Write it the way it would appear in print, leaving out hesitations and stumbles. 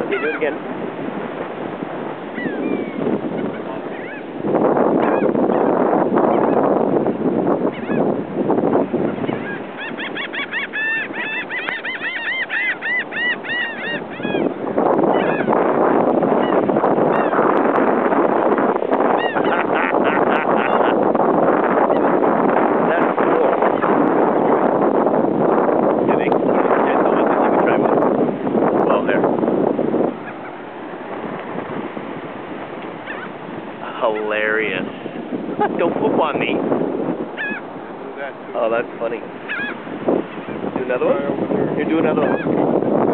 Okay, do it again. Hilarious. Don't poop on me. Oh, that's funny. Do another one? Here, do another one.